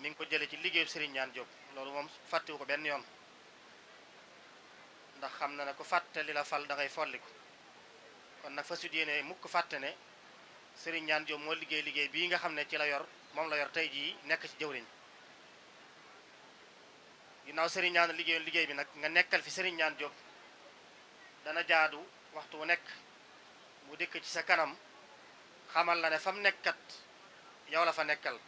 mi ngi ko jële ci liggéeyu Serigne Ñaan Diop loolu moom fàttewu ko benn yoon ndax xam na ne ko fàtte li la fal da ngay folliku kon nag fa su yéene mukk fàtte ne Serigne Ñaan Diop moo liggéey bii nga xam ne ci la yor moom la yor tey jii nekk ci jëwriñ ginnaaw Serigne Ñaan liggéey bi nag nga nekkal fi Serigne Ñaan Diop dana jaadu waxtu wu nekk mu dikk ci sa kanam xamal la ne fa mu nekkat yow la fa nekkal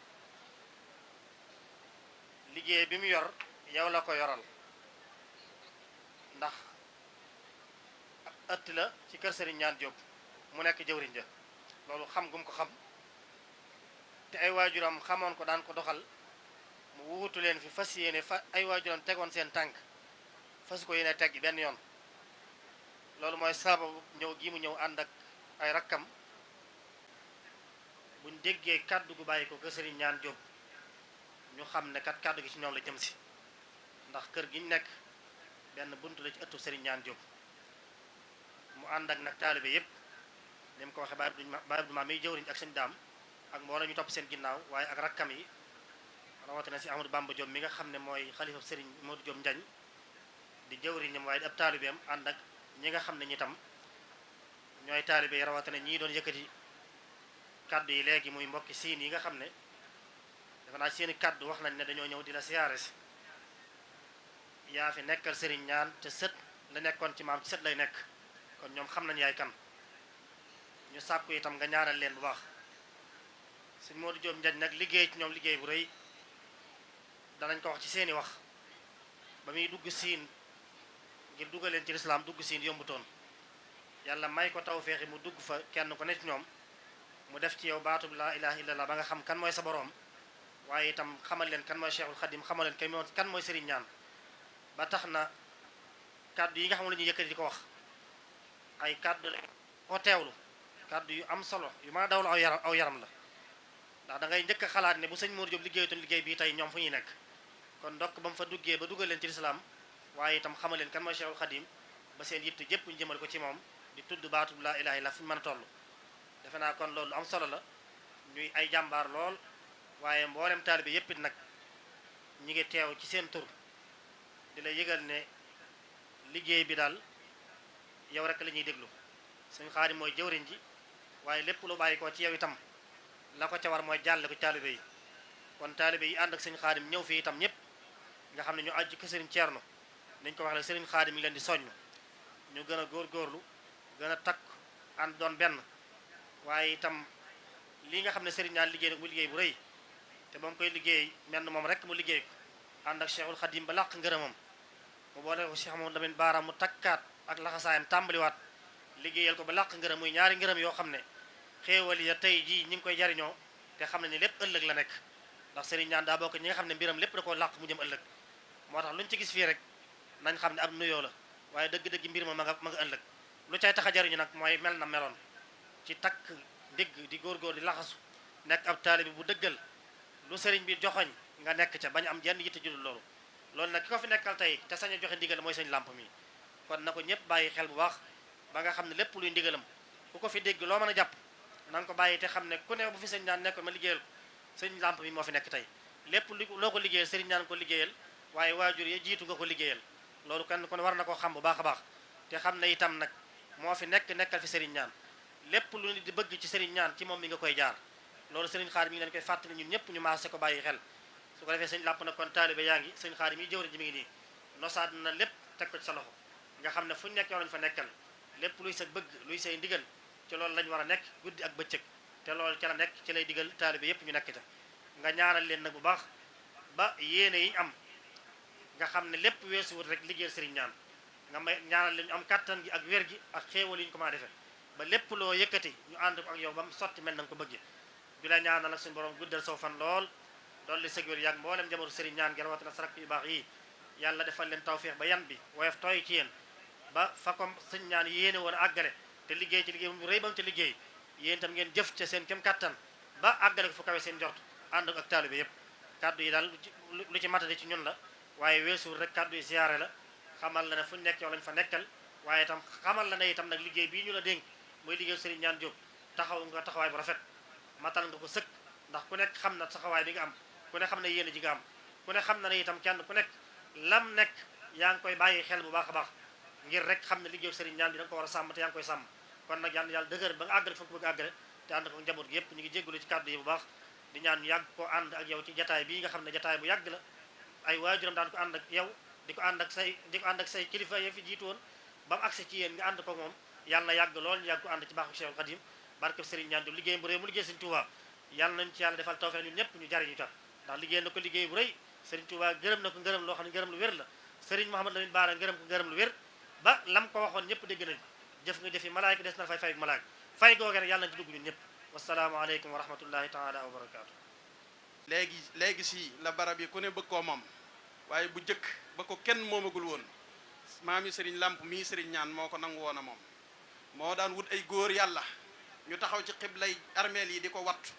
liggéey bi mu yor yow la ko yoral ndax ëtt la ci kër Serigne Ñaan Diop mu nekk jëwriñ ja loolu xam gum ko xam te ay waajuram xamoon ko daan ko doxal mu wuutu leen fi fas yéene fa ay waajuram tegoon seen tànk fas ko yéene teg benn yoon loolu mooy sababu ñëw gi mu ñëw ànd ak ay rakkam buñ déggee kàddu gu bàyyi ko kër Serigne Ñaan Diop ñu xam ne kat kàddu gi ci ñoom la jëm si ndax kër gi ñu nekk benn bunt la ci ëttu Serigne Ñaan Diop mu ànd ak nag taalibe yépp ni mu ko waxee Baye Abdou Maam miy jëwriñ ak seen daam ak mbooloo ñu topp seen ginnaaw waaye ak rakkam yi rawatina si Amadou Bamba Diop mi nga xam ne mooy xalifa Serigne Modou Diop Njañ di jëwriñam waaye di ab taalibeem ànd ak ñi nga xam ne ñi tam ñooy taalibe yi rawatina ñii doon yëkkati kaddu yi léegi muy mbokki siin yi nga xam ne dafa naa seeni kaddu wax nañ ne dañoo ñëw di la siyaare si yaa fi nekkal Serigne Ñaan te sët la nekkoon ci maam ci sët lay nekk kon ñoom xam nañ yaay kan ñu sàkku itam nga ñaanal leen bu baax Serigne Modou Diop Njañ nag liggéey ci ñoom liggéey bu rëy danañ ko wax ci seeni wax ba muy dugg siin ngir duggal leen ci lislaam dugg siin yombutoon yàlla may ko tawféexi mu dugg fa kenn ko ne ci ñoom mu def ci yow baatu laa ilaha illallah ba nga xam kan mooy sa boroom waaye itam xamal leen kan mooy Cheikhul Khadim xamal leen kan mooy Serigne Ñaan ba tax na kàddu yi nga xam ne la ñuy yëkkati di ko wax ay kàddu la ko teewlu kàddu yu am solo yu ma dawlu aw yaram la ndax da ngay njëkk a xalaat ne bu sëñ Modou Diop liggéeyutoon liggéey bii tey ñoom fu ñuy nekk kon ndokk ba mu fa duggee ba duggal leen ci lislaam waaye itam xamal leen kan mooy Cheikhul Khadim ba seen yitte jëpp ñu jëmal ko ci moom di tudd baatu laa ilaha illallah fu ñu mën a toll defe naa kon loolu am solo la ñuy ay jàmbaar lool waaye mboolem taalibe yépp it nag ñi ngi teew ci seen tur di la yëgal ne liggéey bi daal yow rek la ñuy déglu sëñ Xaadim mooy jëwriñ ji waaye lépp lu bàyyi ko ci yow itam la ko ca war mooy jàlle ko taalibe yi kon taalibe yi ànd ak sëñ Xaadim ñëw fii itam ñëpp nga xam ne ñu àjj ko sëriñ Ceerno nañ ko wax la sëriñ Xaadim yi leen di soññ ñu gën a góorgóorlu gën a takk ànd doon benn waaye itam lii nga xam ne Serigne Ñaan liggéey nag mu liggéey bu rëy te ba mu koy liggéey menn moom rek mu liggéey ko ànd ak Cheikhul Khadim ba làq ngërëmam mu boole ko Cheikh Mamadou Lamine Baara mu takkaat ak laxasaayam tàmbaliwaat liggéeyal ko ba làq ngërëm muy ñaari ngërëm yoo xam ne xéewal ya tey jii ñi ngi koy jariñoo te xam ne ni lépp ëllëg la nekk ndax Serigne Ñaan daa bokk ñi nga xam ne mbiram lépp da koo làq mu jëm ëllëg moo tax luñ ci gis fii rek nañ xam ne ab nuyoo la waaye dëgg-dëgg mbir ma ma nga ëllëg lu cay tax a jariñu nag mooy mel na meloon ci takk ndigg di góorgóor di laxasu nekk ab taalibi bu dëggal lu sëriñ bi joxoñ nga nekk ca bañ am jenn yitte judul loolu nag ki ko fi nekkal tey te sañ a joxe ndigal mooy sëñ làmp mi kon na ko ñëpp bàyyi xel bu baax ba nga xam ne lépp luy ndigalam ku ko fi dégg loo mën a jàpp na nga ko bàyyi te xam ne ku ne bu fi sëñ Ñaan nekkoon ma liggéeyal ko sëñ làmp mi moo fi nekk tey lépp loo ko liggéeyal sëriñ Ñaan ko liggéeyal waaye waajur ya jiitu nga ko liggéeyal loolu kenn kon war na koo xam bu baax a baax te xam ne itam nag moo fi nekkal fi Serigne Ñaan lépp lu nit di bëgg ci Serigne Ñaan ci moom mi nga koy jaar loolu Serigne Xaadim mi ngi leen koy fàttali ñun ñëpp ñu maase ko bàyyi xel su ko defee sëñ làpp na kon taalibe yaa ngi sëñ Xaadim yi jëwriñ ji mi ngi nii nosaat na lépp teg ko ci sa loxo nga xam ne fu ñu nekk yow lañu fa nekkal lépp luy sa bëgg luy say ndigal ci loolu lañ war a nekk guddi ak bëccëg te loolu ca la nekk ci lay digal taalibe yépp ñu nekk ca nga ñaanal leen nag bu baax ba yéene yi ñu am nga xam ne lépp weesuwut rek liggéeyal Serigne Ñaan nga may ñaanal leen ñu am kattan gi ak wér gi ak xéewal yi ñu ko maa defee ba lépp loo yëkkati ñu ànd ko ak yow ba mu sotti mel na nga ko bëggee di la ñaanal ak suñu borom guddal saw fan lool dolli sëgwér yàgg mboolem jamono Serigne Ñaan gi rawatina sarak yu baax yi yàlla defal leen tawféex ba yan bi woyof tooy ci yéen ba fa ko sëñ Ñaan yéene woon a àggale te liggéey ci liggéey bu rëy ba mu te liggéey yéen itam ngeen jëf ca seen kem kattan ba àggale ko fu kawe seen njort ànd ak taalibe yépp kàddu yi daal lu ci matadi ci ñun la waaye weesuwul rek kàddu yi ziyaare la xamal la ne fu ñu nekk yow lañ fa nekkal waaye itam xamal la ne itam nag liggéey bii ñu la dénk muy liggéey Serigne Ñaan Diop taxaw nga taxawaay bu rafet matal nga ko sëkk ndax ku nekk xam na taxawaay bi nga am ku ne xam ne yéen a ji nga am ku ne xam na ne itam kenn ku nekk lam nekk yaa ngi koy bàyyi xel bu baax a baax ngir rek xam ne liggéeyu sëriñ ñaan bi da nga ko war a sàmm te yaa ngi koy sàmm kon nag yàlla dëgër ba nga àggale fa nga ko bëgg a àggale te ànd ko njaboot gi yëpp ñu ngi jéggulu ci kàddu yi bu baax di ñaan ñu yàgg ko ànd ak yow ci jataay bii nga xam ne jataay bu yàgg la ay waajuram daan ko ànd ak yow di ko ànd ak say kilifa ya fi jiitu woon ba mu agsi ci yéen nga ànd ko moom yàlla na yàgg lool ñu yàgg ko ànd ci baaxu Cheikhul Khadim barke Serigne Ñaan Diop liggéey bu rëy mu liggéey Serigne Touba yàlla nañ ci yàlla defal tawfeex ñun ñëpp ñu jariñu ta ndax liggéey na ko liggéey bu rëy Serigne Touba gërëm na ko ngërëm loo xam ne ngërëm lu wér la Serigne Mouhamadou Lamine Bara ngërëm ko ngërëm lu wér ba lam ko waxoon ñëpp dégg nañ jëf nga jëfi malaayka des na fay malaayka fay googee nag yàlla nañ ci dugg ñun ñëpp wasalaamu aleykum wa rahmatullahi taala wa barakaatu. léegi si la barab yi ku ne bëgg koo moom waaye bu jëkk ba ko kenn moomagul woon maami sëriñ làmp mii sëriñ ñaan moo ko nangu woon a moom moo daan wut ay góor yàlla ñu taxaw ci xiblay armeel yi di ko wattu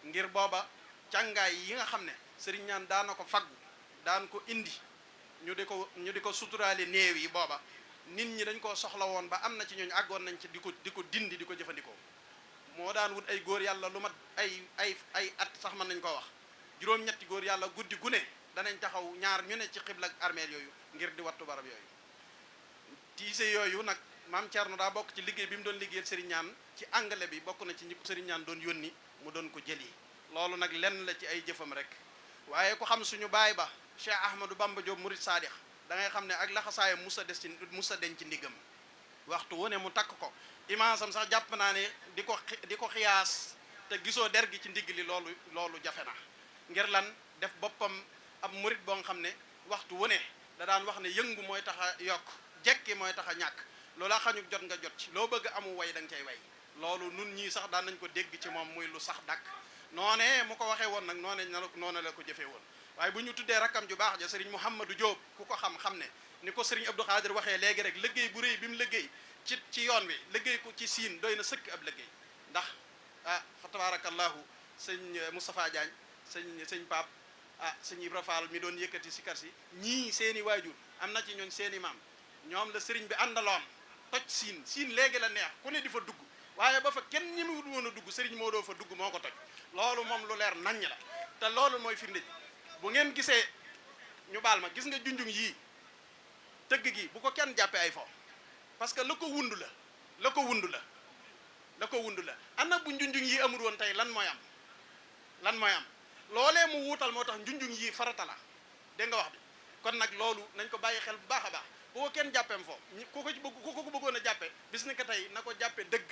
ngir booba càngaay yi nga xam ne sëriñ ñaan daan na ko faggu daan ko indi ñu di ko suturaale néew yi booba nit ñi dañ koo soxla woon ba am na ci ñooñu àggoon nañ ci di ko dindi di ko jëfandikoo moo daan wut ay góor yàlla lu mat ay at sax mën nañ koo wax juróom-ñetti góor yàlla guddi gu ne danañ taxaw ñaar ñu ne ci xibla ak armeel yooyu ngir di wattu barab yooyu tiise yooyu nag maam Thierno daa bokk ci liggéey bi mu doon liggéeyal Serigne Ñaan ci anglais bi bokk na ci ñi ko Serigne Ñaan doon yónni mu doon ko jëli loolu nag lenn la ci ay jëfam rek waaye ku xam suñu baay ba Cheikh Ahmadou Bamba Diop Murid Sadikh da ngay xam ne ak laxasaayam musa deñ ci ndiggam waxtu wu ne mu takk ko imansam sax jàpp naa ne di ko xiyaas te gisoo der gi ci ndigg li loolu jafe na ngir lan def boppam ab murid boo nga xam ne waxtu wu ne da daan wax ne yëngu mooy tax a yokk jekki mooy tax a ñàkk loola xañuk jot nga jot ci loo bëgg amu way da nga cay way loolu nun ñii sax daan nañ ko dégg ci moom muy lu sax dakk noone mu ko waxee woon nag noone la ko jëfee woon waaye bu ñu tuddee rakkam ju baax ja sëriñ Mouhamadou Diop ku ko xam ne ni ko sëriñ Abdou Khadir waxee léegi rek liggéey bu rëy bi mu liggéey ci yoon wi liggéey ko ci siin doy na sëkk ab liggéey ndax fa tabarakallahu sëñ Moustapha Diagne sëñ Pape sëñ Ibra Fall mi doon yëkkati sikar si ñii seeni waajur am na ci ñooñ seeni maam ñoom la sëriñ bi àndaloon toj siin léegi la neex ku ne di fa dugg waaye ba fa kenn ñemewut woon a dugg sëriñ moo doo fa dugg moo ko toj loolu moom lu leer naññ la te loolu mooy firnde ji bu ngeen gisee ñu baal ma gis nga junjung yii tëgg gi bu ko kenn jàppee ay fo parce que la ko wundu la ana bu njunjung yi amul woon tey lan mooy am loolee mu wuutal moo tax njunjung yi farata la dégg nga wax bi kon nag loolu nañ ko bàyyi xel bu baax a baax bu ko kenn jàppeem fo ku ko bëggoon a jàppe bis ni ko tey na ko jàppe dëgg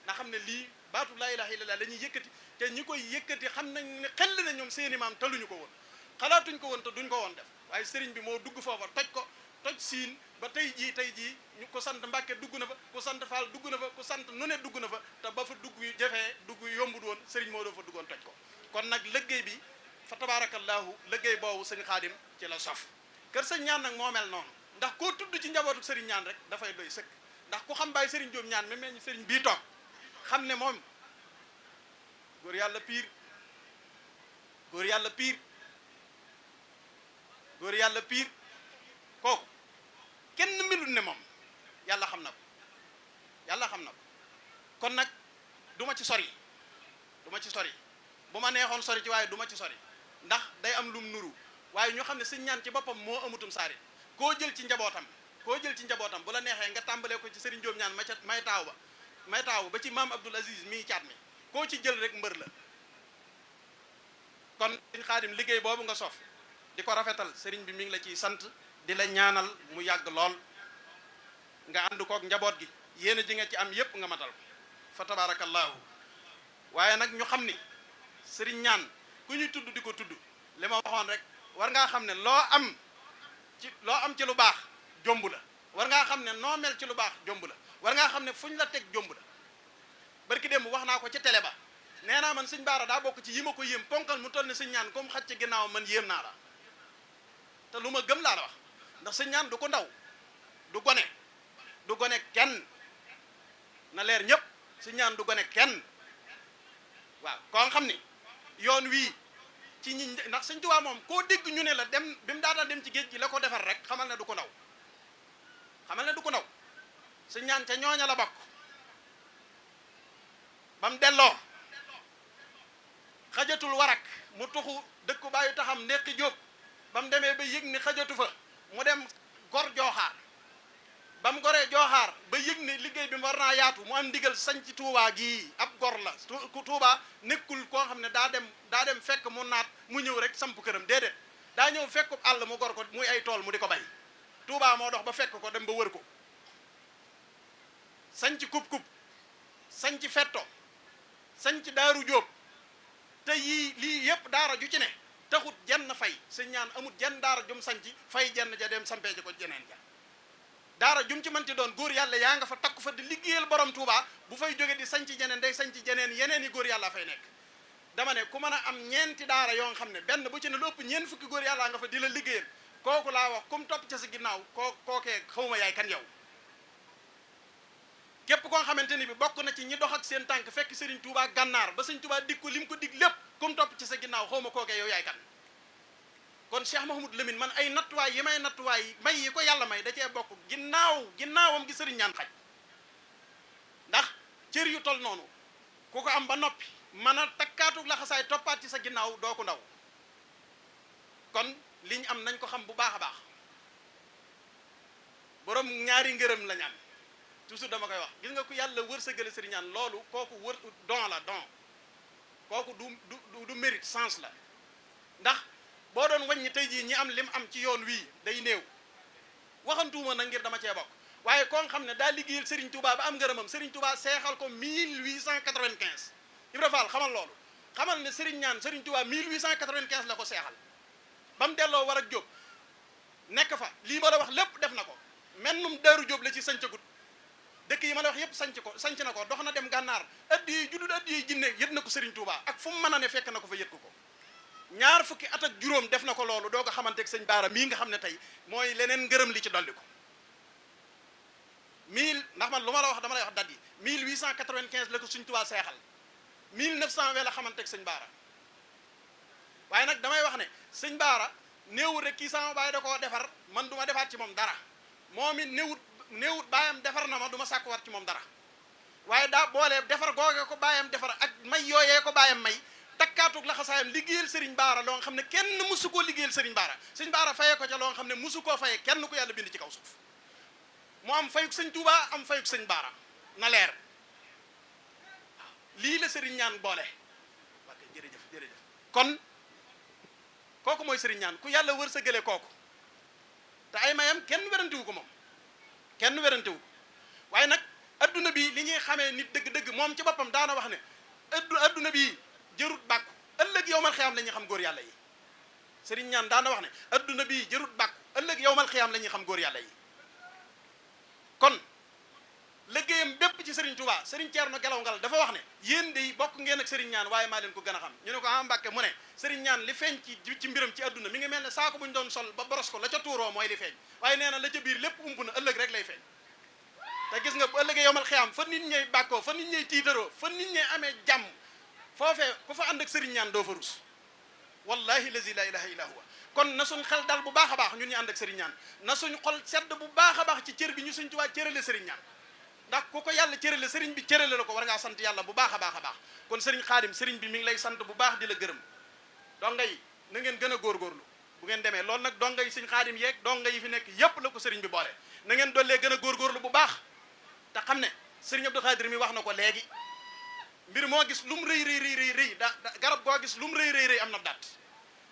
na xam ne lii baatu laa ilaha illallah la ñuy yëkkati te ñi koy yëkkati xam nañ ne xel na ñoom seeni maam taluñu ko woon xalaatuñ ko woon te duñ ko woon def waaye sëriñ bi moo dugg foofa toj siin ba tey jii ñu ko sant Mbàkke dugg na fa ku sant Fall dugg na fa ku sant nu ne dugg na fa te ba fa dugg jafee dugg yombut woon sëriñ moo doo fa duggoon toj ko kon nag liggéey bi fa tabarakallahu liggéey boobu sëñ Xaadim ci la sof kër sëñ ñaan nag moo mel noonu ndax koo tudd ci njabootu sëriñ ñaan rek dafay doy sëkk ndax ku xam bàyyi sëriñ Jóob ñaan même sëriñ bii toog xam ne moom góor yàlla piir kooku kenn melut ne moom yàlla xam na ko kon nag du ma ci sori bu ma neexoon sori ci waaye du ma ci sori ndax day am lum nuru waaye ñoo xam ne sëñ ñaan ci boppam moo amutum saarit koo jël ci njabootam bu la neexee nga tàmbalee ko ci sëriñ Jóob ñaan may taaw ba ci maam Abdoul Aziz mii caat mi koo ci jël rek mbër la kon sëñ Xaadim liggéey boobu nga sof di ko rafetal sëriñ bi mi ngi la ciy sant di la ñaanal mu yàgg lool nga ànd kook njaboot gi yéen a ji nga ci am yépp nga matal ko fa tabarakallahu waaye nag ñu xam ni sëriñ ñaan ku ñuy tudd di ko tudd li ma waxoon rek war ngaa xam ne loo am ci lu baax jomb la war ngaa xam ne noo mel ci lu baax jomb la war ngaa xam ne fu ñu la teg jomb la barki démb wax naa ko ci télé ba nee naa man sëñ Baara daa bokk ci yi ma ko yéem ponkal mu toll ne sëñ ñaan comme xaj ci ginnaaw man yéem naa la te lu ma gëm laa la wax ndax sëñ ñaan du ko ndaw du gone kenn na leer ñëpp sëñ ñaan du gone kenn waaw koo xam ni yoon wii ci ñi ndax sëñ Tuubaa moom koo dégg ñu ne la dem bi mu daata dem ci géej gi la ko defar rek xamal ne du ko ndaw sëñ ñaan ca ñooña la bokk ba mu delloo xajatul warak mu tuxu dëkku bàyyi taxam nekki jóob ba mu demee ba yëg ni xajatu fa mu dem gor jooxaar ba mu goree jooxaar ba yëg ni liggéey bi mu war naa yaatu mu am ndigal sañ ci Touba gii ab gor la Touba nekkul koo xam ne daa dem fekk mu naat mu ñëw rek samp këram déedéet daa ñëw fekk àll mu gor ko muy ay tool mu di ko bay Touba moo dox ba fekk ko dem ba wër ko sañ ci kub sañ ci fetto sañ ci daaru jóob te yii lii yépp daara ju ci ne taxut jenn fay sëñ ñaan amut jenn daara jum sañ ci fay jenn ja dem sampee ji ko jeneen ja daara jum ci mënti doon góor yàlla yaa nga fa takku fa di liggéeyal borom Touba bu fay jóge di sañ ci jeneen day sañ ci jeneen yeneen yi góor yàlla fay nekk dama ne ku mën a am ñeenti daara yoo xam ne benn bu ci ne lu ëpp ñeent fukki góor yàlla nga fa di la liggéeyal kooku laa wax kum topp ca sa ginnaaw kookee xawma yaay kan yow képp koo xamante ni bi bokk na ci ñi dox ak seen tànk fekk Serigne Touba gànnaar ba Serigne Touba dig ko lim ko dig lépp kum topp ci sa ginnaaw xawma kookee yow yaay kan kon Cheikh Mouhamadou Lamine man ay nattuwaay yi may nattuwaay may yi ko yàlla may da cee bokk ginnaawam gi Serigne ñaan xaj ndax cër yu tol noonu ku ko am ba noppi mën a takkaatu laxasaay toppaat ci sa ginnaaw doo ko ndaw kon liñ am nañ ko xam bu baax a baax borom ñaari ngërëm la ñaan toujours dama koy wax gis nga ku yàlla wërsëgale Serigne ñaan loolu kooku don la don kooku du mérite sens la ndax boo doon wàññi tey jii ñi am lim am ci yoon wii day néew waxantuuma nag ngir dama cee bokk waaye koo xam ne daa liggéeyal Serigne Touba ba am ngërëmam Serigne Touba seexal ko 1895 Ibra Fall xamal loolu xamal ne Serigne ñaan Serigne Touba 1895 la ko seexal ba mu delloo war ak Jóob nekk fa lii ma la wax lépp def na ko mennum Daaru Jóob la ci sancagut dëkk yi ma la wax yépp sanc na ko dox na dem gànnaar addi yi juddul addi yi jinne yët na ko Serigne Touba ak fu mu mën a ne fekk na ko fa yët ko ñaar fukki at ak juróom def na ko loolu doo ko xamanteeg sëñ Baara mii nga xam ne tey mooy leneen ngërëm li ci dolli ko ndax man lu ma la wax dama lay wax dat yi 1895 la ko Serigne Touba seexal 1920 la xamanteeg sëñ Baara waaye nag damay wax ne sëñ Baara néewut rek kii sama baay da koo defar man du ma defaat ci moom dara moom it néewut baayam defar na ma du ma sàkkuwaat ci moom dara waaye daa boolee defar googe ko baayam defar ak may yooyee ko baayam may takkaatug laxasaayam liggéeyal Serigne Baara loo nga xam ne kenn musu koo liggéeyal Serigne Baara Serigne Baara fayee ko ca loo nga xam ne musu koo fayee kenn ku yàlla bind ci kaw suuf mu am fayuk sëñ Touba am fayuk sëñ Baara na leer lii la Serigne ñaan boole ok jërëjëf kon kooku mooy Serigne ñaan ku yàlla wërsëgale kooku te ay mayam kenn werantewu ko moom kenn werantewu ko waaye nag adduna bi li ñuy xamee nit dëgg-dëgg moom ci boppam daana wax ne adduna bi jërut bàkku ëllëg yowmal xiyaam la ñuy xam góor yàlla yi Serigne ñaan daana wax ne adduna bi jërut bàkku ëllëg yowmal xiyaam la ñuy xam góor yàlla yi kon liggéeyam bépp ci Serigne Touba Serigne Thierno Gelaw Ngal dafa wax ne yéen de bokk ngeen ak Serigne ñaan waaye maa leen ko gën a xam ñu ne ko Mbàkke mu ne Serigne ñaan li feeñ ci mbiram ci adduna mi ngi mel ne saako bu ñu doon sol ba boros ko la ca tuuroo mooy li feeñ waaye nee na la ca biir lépp ump na ëllëg rek lay feeñ te gis nga bu ëllëgee yowmal xiyaam fa nit ñay bàkkoo fa nit ñay tiitaroo fa nit ñay amee jàmm foofee ku fa ànd ak Serigne ñaan doo fa rus wallahi lazi la ilaha illa huwa kon na suñ xel dal bu baax a baax ñun ñu ànd ak Serigne ñaan na suñ xol sedd bu baax a baax ci cër bi ñu Sëriñ Tuubaa cërale Serigne ñaan ndax ku ko yàlla cërale Serigne bi cërale la ko war ngaa sant yàlla bu baax a baax a baax kon Serigne Khadim Serigne bi mi ngi lay sant bu baax di la gërëm donga yi na ngeen gën a góorgóorlu bu ngeen demee loolu nag donga yi Serigne Khadim yeeg donga yi fi nekk yépp la ko Serigne bi boole na ngeen dollee gën a góorgóorlu bu baax te xam ne Serigne Abdou Khadir mi wax na ko léegi mbir moo gis lu mu rëy garab goo gis lu mu rëy am na datt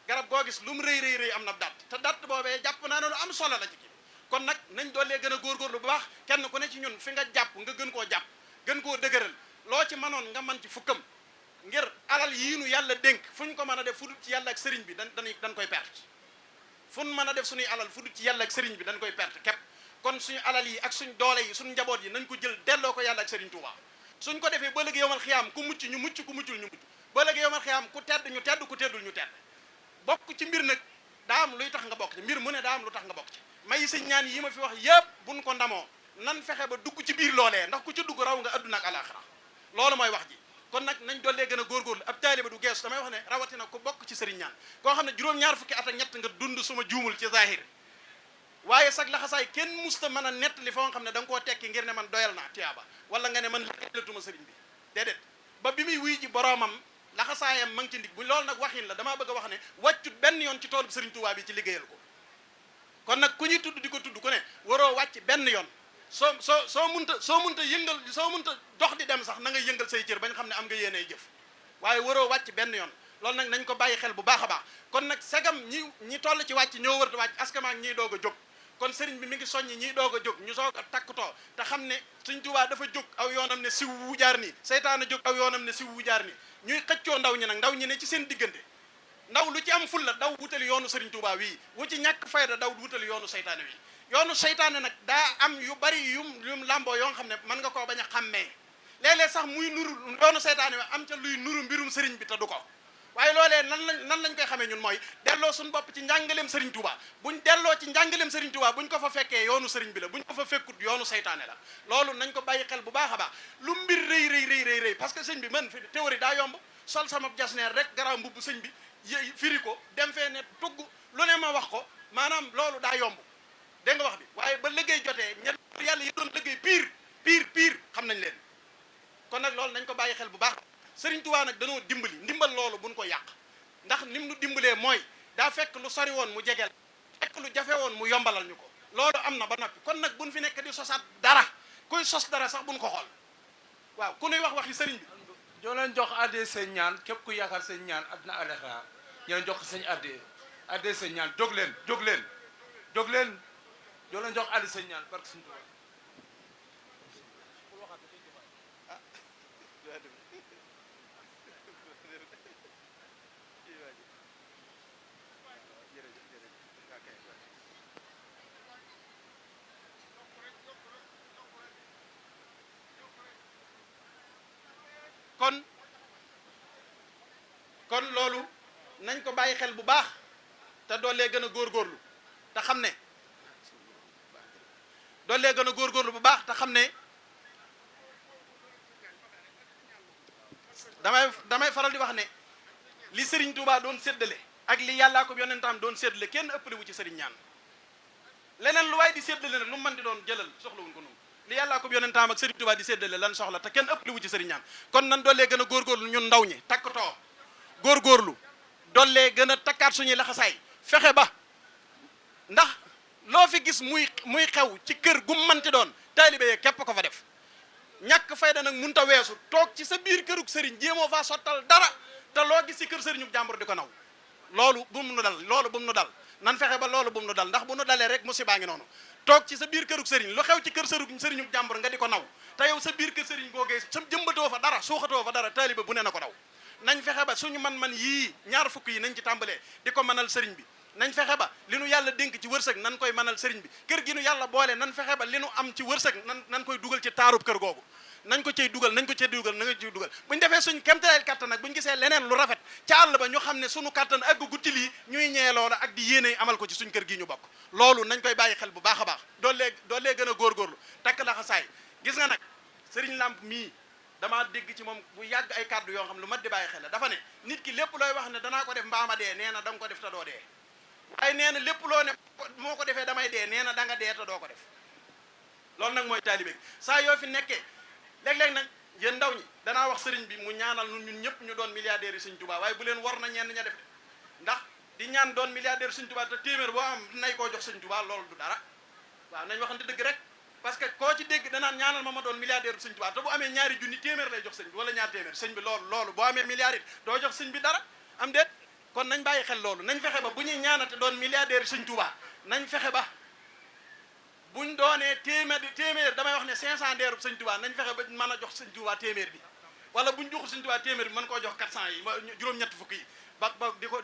garab goo gis lu mu rëy am na datt te datt boobee jàpp naa ne lu am solo la ci kii kon nag nañ doolee gën a góorgóorlu bu baax kenn ku ne ci ñun fi nga jàpp nga gën koo jàpp gën koo dëgëral loo ci mënoon nga man ci fukkam ngir alal yiinu yàlla dénk fu ñu ko mën a def fu dul ci yàlla ak sëriñ bi dañ koy perte fu ñu mën a def suñuy alal fu dul ci yàlla ak sëriñ bi dañ koy perte képp kon suñu alal yi ak suñ doole yi suñ njaboot yi nañ ko jël delloo ko yàlla ak sëriñ Touba suñ ko defee ba léegi yowmal xiyaam ku mucc ñu mucc ku muccul ñu mucc ba léegi yowmal xiyaam ku tedd ñu tedd ku teddul ñu tedd bokk ci mbir nag daa am luy tax nga bokk ci mbir mu ne daa am lu tax nga bokk ci may sëñ ñaan yi ma fi wax yépp buñ ko ndamoo nan fexe ba dugg ci biir loolee ndax ku ca dugg raw nga adduna ak alaxira loolu mooy wax ji kon nag nañ dollee gën a góorgóorlu ab taaliba du geesu damay wax ne rawatina ku bokk ci sëriñ ñaan koo xam ne juróom-ñaar fukki at ak ñett nga dund suma juumul ci zahir waaye sag laxasaay kenn musta mën a nettali foo nga xam ne da nga koo tekki ngir ne man doyal naa tiyaaba wala nga ne man liggéeyatuma sëriñ bi déedéet ba bi muy wuy ji boroomam laxasaayam ma ngi ci ndig bu loolu nag waxin la damaa bëgg a wax ne wàccut benn yoon ci toolu Serigne Touba bi ci liggéeyal ko kon nag ku ñuy tudd di ko tudd ku ne waroo wàcc benn yoon soo munta yëngal soo munta dox di dem sax na nga yëngal say cër bañ xam ne am nga yéenay jëf waaye waroo wàcc benn yoon loolu nag nañ ko bàyyi xel bu baax a baax kon nag segam ñi toll ci wàcc ñoo wërta wàcc askamaak ñiy doog a jóg kon sëriñ bi mi ngi soññi ñiy doog a jóg ñu soog a takkutoo te xam ne Sëriñ Tuubaa dafa jóg aw yoonam ne siw wu jaar nii seytaane jóg aw yoonam ne siw wu jaar nii ñuy xëccoo ndaw ñi nag ndaw ñi ne ci seen diggante ndaw lu ci am ful la daw wutali yoonu Sëriñ Tuubaa wii wu ci ñàkk fayda daw wutali yoonu seytaane wi yoonu seytaane nag daa am yu bari yum lamboo yoo xam ne mën nga koo bañ a xàmmee léeg-léeg sax muy nuru yoonu seytaane wi am ca luy nuru mbirum sëriñ bi te du ko waaye loolee nan lañ koy xamee ñun mooy delloo suñu bopp ci njàngaleem Serigne Touba buñ delloo ci njàngaleem Serigne Touba buñ ko fa fekkee yoonu Serigne bi la buñ ko fa fekkut yoonu saytaane la loolu nañ ko bàyyi xel bu baax a baax lu mbir rëy parce que sëñ bi man fi théorie daa yomb sol sama jasneer rek garaaw mbubb sëñ bi firi ko dem fee ne tugg lu ne ma wax ko maanaam loolu daa yomb dégg nga wax bi waaye ba liggéey jotee ñett yàlla yi doon liggéey pire xam nañ leen kon nag loolu nañ ko bàyyi xel bu baax Sëriñ Tuubaa nag danoo dimbali ndimbal loolu buñ ko yàq ndax nim nu dimbalee mooy daa fekk lu sori woon mu jegeel fekk lu jafe woon mu yombalal ñu ko loolu am na ba noppi kon nag buñ fi nekk di sosaat dara kuy sos dara sax buñ ko xool waaw ku nuy wax waxi sëriñ bi ñoo leen jox addee seen ñaan képp ku yaakaar seen ñaan àddina alaxira ñoo leen jox seen addee seen ñaan jóg leen ñoo leen jox addee seen ñaan barke Sëriñ Tuubaa kon loolu nañ ko bàyyi xel bu baax te doolee gën a góorgóorlu te xam ne bu baax te xam ne damay faral di wax ne li Serigne Touba doon séddale ak li yàllaa ko yonentaam doon séddale kenn ëppale wu ci Serigne ñaan leneen lu waay di séddale nag lu mu mën di doon jëlal soxlawuñ ko noonu li yàllaa ko yonentaam ak Serigne Touba di séddale lan soxla te kenn ëppale wu ci Serigne ñaan kon nan doolee gën a góorgóorlu ñun ndaw ñi takkatoo góorgóorlu dollee gën a takkaat suñuy laxasaay fexe ba ndax loo fi gis muy xew ci kër gu manti doon taalibe yee képp ko fa def ñàkk fayda nag mun ta weesu toog ci sa biir kërug sëriñ jéemoo faa sottal dara te loo gis ci kër sëriñu jàmbur di ko naw loolu bu mu nu dal nan fexe ba loolu bu mu nu dal ndax bu nu dalee rek musiba ngi noonu toog ci sa biir kërug sëriñ lu xew ci kër sëriñu jàmbur nga di ko naw te yow sa biir kër sëriñ googee sa jëmbatoo fa dara suuxatoo fa dara taalibe bu ne na ko daw nañ fexe ba suñu man yii ñaar fukk yi nañ ci tàmbalee di ko mënal sëriñ bi nañ fexe ba li nu yàlla dénk ci wërsëg nan koy mënal sëriñ bi kër gi nu yàlla boole nan fexe ba li nu am ci wërsëg nan koy dugal ci taarub kër googu nañ ko cay dugal na nga ciy dugal buñ defee suñ kemtaleel kattan nag buñ gisee leneen lu rafet ca àll ba ñu xam ne suñu kattan ak gutti lii ñuy ñee loola ak di yéene amal ko ci suñ kër gi ñu bokk loolu nañ koy bàyyi xel bu baax a baax doolee gën a góorgóorlu takk la xasaay gis nga nag sëriñ Lamp mii damaa dégg ci moom bu yàgg ay kàddu yoo xam lu mat di bàyyi xel la dafa ne nit ki lépp looy wax ne danaa ko def mbaama dee nee na da nga ko def te doo dee waaye nee na lépp loo ne moo ko defee damay dee nee na da nga dee te doo ko def loolu nag mooy taalibe gi saa yoo fi nekkee léeg-léeg nag yéen ndaw ñi danaa wax sëriñ bi mu ñaanal ñun ñëpp ñu doon milliardaires yi Sëriñ Tuubaa waaye bu leen war na ñenn ña def ndax di ñaan doon milliardaire Sëriñ Tuubaa te téeméer boo am nay koo jox Sëriñ Tuubaa loolu du dara waaw nañ waxante dëgg rek parce que koo ci dégg danaan ñaanal ma doon milliardaire Sëriñ Tuubaa te bu amee ñaari junni téeméer lay jox sëñ bi wala ñaar téeméer sëñ bi loolu boo amee milliard it doo jox sëñ bi dara am déet kon nañ bàyyi xel loolu nañ fexe ba bu ñuy ñaanate doon milliardaire Sëriñ Tuubaa nañ fexe ba buñ doonee téeméer damay wax ne 500 deerub Sëriñ Tuubaa nañ fexe ba mën a jox Sëriñ Tuubaa téeméer bi wala buñ joxul Sëriñ Tuubaa téeméer bi mën koo jox 400 yi juróom-ñett fukk yi ba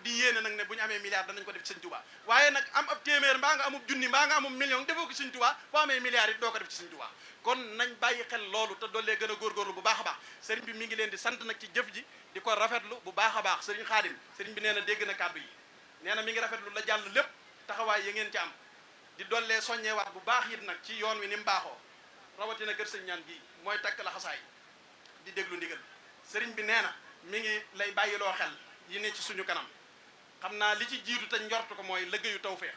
di yéene nag ne bu ñu amee milliard danañ ko def ci Sëriñ Tuubaa waaye nag am ab téeméer mbaa nga amub junni mbaa nga amub million defoo ko Sëriñ Tuubaa boo amee milliard it doo ko def ci Sëriñ Tuubaa kon nañ bàyyi xel loolu te doolee gën a góorgóorlu bu baax a baax sëriñ bi mi ngi leen di sant nag ci jëf ji di ko rafetlu bu baax a baax sëriñ Xaadim sëriñ bi nee na dégg na kàddu yi nee na mi ngi rafetlu la jàll lépp taxawaay ya ngeen ci am di dollee soññewaat bu baax it nag ci yoon wi ni mu baaxoo rawatina kër sëñ ñaan gi mooy takk la xasaay di déglu ndigal sëriñ bi nee na mi ngi lay bàyyiloo xel yi ne ci suñu kanam xam naa li ci jiitu te njort ko mooy liggéeyu tawfeex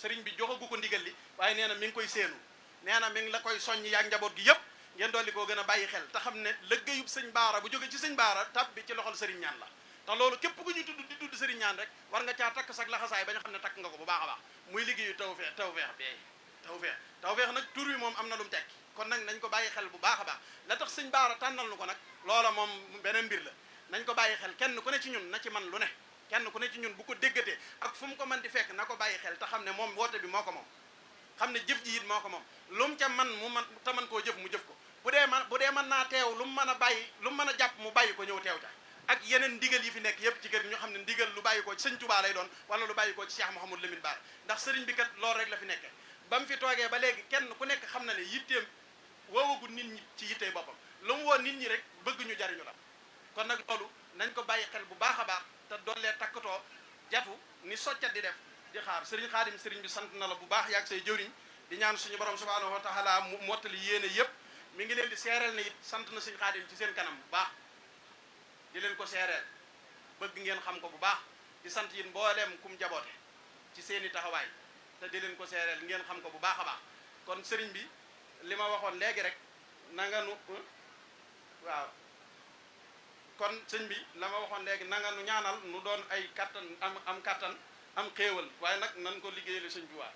sëriñ bi joxagu ko ndigal li waaye nee na mi ngi koy séenu nee na mi ngi la koy soññ yaak njaboot gi yëpp ngeen dolli koo gën a bàyyi xel te xam ne lëggéeyub sëñ baara bu jóge ci sëñ baara tab bi ci loxol sëriñ ñaan la te loolu képp ku ñu tudd di tudd sëriñ ñaan rek war nga caa takk sag laxasaay ba ñu xam ne takk nga ko bu baax a baax muy liggéeyu tawfeex nag tur wi moom am na lu mu tekki kon nag nañ ko bàyyi xel bu baax a baax la tax sëñ baara tànnal nu ko nag loola moom beneen mbir la nañ ko bàyyi xel kenn ku ne ci ñun na ci man lu ne kenn ku ne ci ñun bu ko déggatee ak fu mu ko mën di fekk na ko bàyyi xel te xam ne moom woote bi moo ko moom xam ne jëf ji it moo ko moom lu mu ca man mu man te man koo jëf mu jëf ko bu dee mën naa teew lu mu mën a bàyyi lu mu mën a jàpp mu bàyyi ko ñëw teew ca ak yeneen ndigal yi fi nekk yëpp ci kër gi ñu xam ne ndigal lu bàyyi ko ci sëñ Touba lay doon wala lu bàyyi ko ci Cheikh Mouhamadou Lamine Bara ndax sëriñ bi kat loolu rek la fi nekke ba mu fi toogee ba léegi kenn ku nekk xam na ne yitteem woowagul nit ñi ci yittee boppam lu mu woo nit ñi rek bëgg ñu jariñu la kon nag loolu nañ ko bàyyi xel bu baax a baax te doollee takkatoo jatu ni soccat di def di xaar sëriñ Xaadim sëriñ bi sant na la bu baax yaag say jëwriñ di ñaan suñu borom subhanahu wa taala mu mottali yéene yëpp mi ngi leen di seereel ne it sant na sëriñ Xaadim ci seen kanam bu baax di leen ko seereel bëgg ngeen xam ko bu baax di sant it mbooleem kum jaboote ci seeni taxawaay te di leen ko seereel ngeen xam ko bu baax a baax kon sëriñ bi li ma waxoon léegi rek nanga nu waaw kon sëñ bi la ma waxoon léegi nanga nu ñaanal nu doon ay kattan am kattan am xéewal waaye nag nan ko liggéeyale sëñ Tuubaa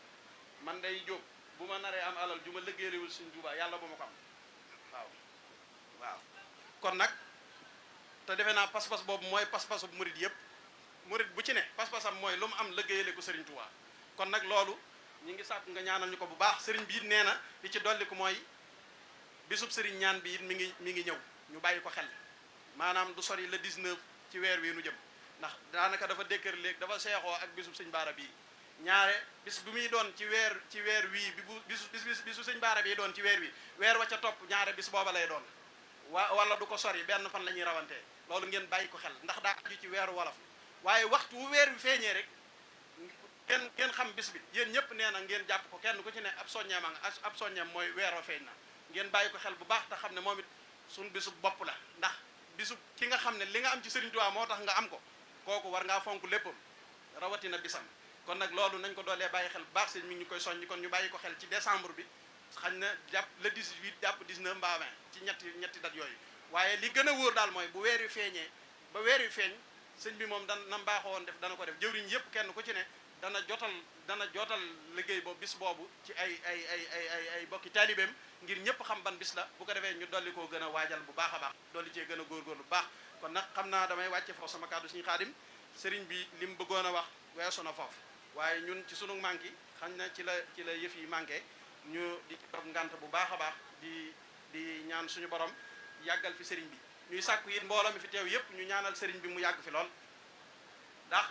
man day jóg bu ma naree am alal ju ma liggéeyalewul sëñ Tuubaa yàlla bu ma ko am waaw kon nag te defe naa pas-pas boobu mooy pas-pasu murit yëpp murit bu ci ne pas-pasam mooy lu mu am liggéeyale ko sëriñ Tuubaa kon nag loolu ñi ngi sàkk nga ñaanal ñu ko bu baax sëriñ bi it nee na li ci dolli ko mooy bisub sëriñ ñaan bi it mi ngi ñëw ñu bàyyi ko xel maanaam du sori le 19 ci weer wi nu jëm ndax daanaka dafa dékkër léegi dafa seexoo ak bisub sëñ baara bii ñaare bis bu muy doon ci weer wii bi bu bisu sëñ baara bii doon ci weer wi weer wa ca topp ñaare bis booba lay doon wala du ko sori benn fan la ñuy rawantee loolu ngeen bàyyi ko xel ndax daa aju ci weeru wolof waaye waxtu wu weer wi feeñee rek ngeen xam bis bi yéen ñëpp nee na ngeen jàpp ko kenn ku ci ne ab soññeem mooy weer wa feeñ na ngeen bàyyi ko xel bu baax te xam ne moom it suñ bisu bopp la ndax bisu ki nga xam ne li nga am ci Sëriñ Tuubaa moo tax nga am ko kooku war ngaa fonk léppam rawatina bisam kon nag loolu nañ ko doolee bàyyi xel bu baax sëñ mi ngi ñu koy soññ kon ñu bàyyi ko xel ci décembre bi xañ na jàpp le 18 jàpp 19 mbaa 20 ci ñetti dat yooyu waaye li gën a wóor daal mooy bu weer wi feeñee ba weer wi feeñ sëñ bi moom na mbaaxoo woon def dana ko def jëwriñ yëpp kenn ku ci ne dana jotal liggéey boobu bis boobu ci ay bokki taalibeem ngir ñëpp xam ban bis la bu ko defee ñu dolli koo gën a waajal bu baax a baax dolli cee gën a góorgóorlu bu baax kon nag xam naa damay wàcce foofu sama kàddu suñu Xaadim sëriñ bi li mu bëggoon a wax weesu na foofu waaye ñun ci sunu manqué xañ na ci la yëf yi manqué ñu di toog ngant bu baax a baax di ñaan suñu borom yàggal fi sëriñ bi ñuy sàkku it mbooloo mi fi teew yëpp ñu ñaanal sëriñ bi mu yàgg fi lool ndax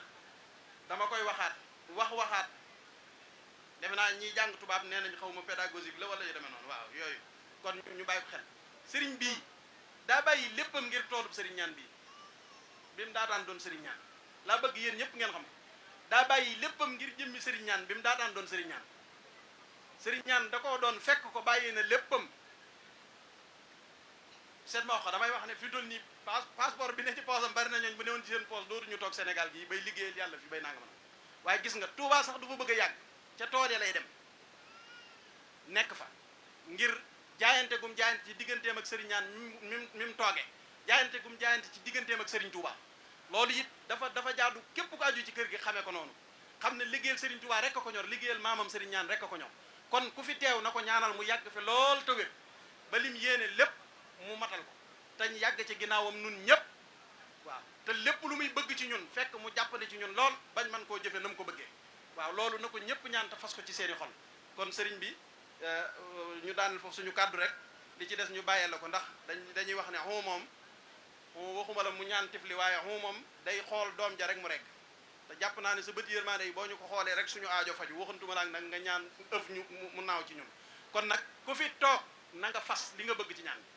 dama koy waxaat defe naa ñiy jàng tubaab nee nañ xaw ma pédagogique la wala yu demee noonu waaw yooyu kon ñu bàyyi ko xel sëriñ bii daa bàyyi léppam ngir toolub sëriñ ñaan bii bi mu daataan doon sëriñ ñaan laa bëgg yéen ñëpp ngeen xam daa bàyyi léppam ngir jëmmi sëriñ ñaan bi mu daataan doon sëriñ ñaan da koo doon fekk ko bàyyi na léppam seet ma wax ko damay wax ne fi doon nii passeport bi ne ci poosam bari na ñooñ bu newoon ci seen poos dootuñu toog Sénégal gii bay liggéeyal yàlla fi bay nanga mën waaye gis nga Touba sax du fa bëgg a yàgg ca tool ya lay dem nekk fa ngir jaayante gum jaayante ci digganteem ak sëriñ ñaan mi mu toogee jaayante gum jaayante ci digganteem ak sëriñ Touba loolu it dafa jaadu képp ko aju ci kër gi xamee ko noonu xam ne liggéeyal sëriñ Touba rek a ko ñor liggéeyal maamam sëriñ ñaan rek a ko ñor kon ku fi teew na ko ñaanal mu yàgg fi lool te wér ba lim yéene lépp mu matal ko te ñu yàgg ci ginnaawam nun ñëpp waaw te lépp lu muy bëgg ci ñun fekk mu jàppale ci ñun lool bañ man koo jëfe na mu ko bëggee waaw loolu na ko ñëpp ñaan te fas ko ci seeni xol kon sëriñ bi ñu daanal foofu suñu kàddu rek li ci des ñu bàyyee la ko ndax dañuy wax ne xu moom waxuma la mu ñaan tifli waaye xu moom day xool doom ja rek mu rek te jàpp naa ne sa bët yërmande yi boo ñu ko xoolee rek suñu aajo faju waxantuma laak nag nga ñaan ëf ñu mu naaw ci ñun kon nag ku fi toog na nga fas li nga bëgg ci ñaan bi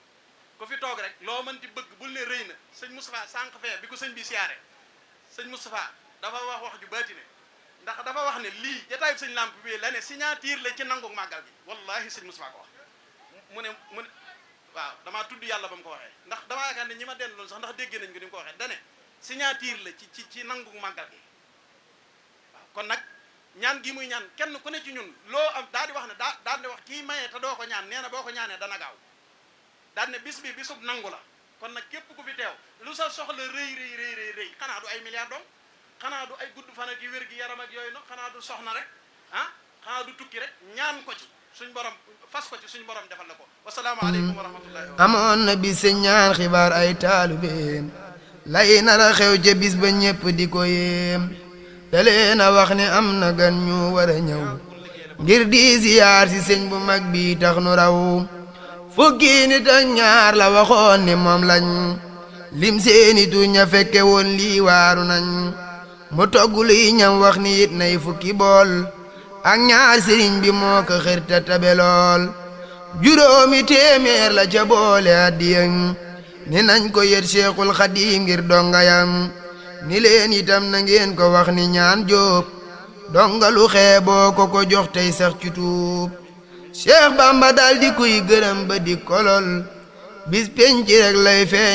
ku fi toog rek loo mënti bëgg bul ne rëy na sëñ Moustapha sànq fee bi ko sëñ bi siyaare sëñ Moustapha dafa wax ju baati ne ndax dafa wax ne lii jataayub sëñ Lamp bi la ne signature la ci nangu màggal gi wallahi sëñ Moustapha ko wax mu ne waaw damaa tudd yàlla ba mu ko waxee ndax damaa yaakaar ne ñi ma delloon sax ndax déggee nañ ko ni mu ko waxee dane signature la ci nangu màggal gi waaw kon nag ñaan gi muy ñaan kenn ku ne ci ñun loo am daal di wax ne daal di wax kii mayee te doo ko ñaan nee na boo ko ñaanee dana gaaw daan ne bis bi bisub nangu la kon nag képp ku fi teew lu sa soxla rëy xanaa du ay milliards dong xanaa du ay gudd fan ak wér gi yaram ak yooyu no xanaa du soxna rek ah xanaa du tukki rek ñaan ko ci suñ borom fas ko ci suñ borom defal la ko wasalaamaaleykum wa rahmatullahi wa amoon na bis sa ñaan xibaar ay taalubeem lay nara xew ca bis ba ñépp di ko yéem da leen a wax ne am na gan ñu war a ñëw ngir di ziyaar si sëñ bu mag bi tax nu raw fukki nit ak ñaar la waxoon ni moom lañ lim seeni tu ña fekke woon lii waaru nañ mu togg luy ñam wax ni it nay fukki bool ak ñaar sëriñ bi moo ko xërta tabe lool juróomi téeméer la ca boole addiyam ni nañ ko yët Seexul Xadiim ngir dongayam ni leen itam na ngeen ko wax ni ñaan jóob dongalu xeeboo ko jox tey sax ci tuub Cheikh Bamba dal di kuy gërëm ba di kolol bis penc rek lay feeñ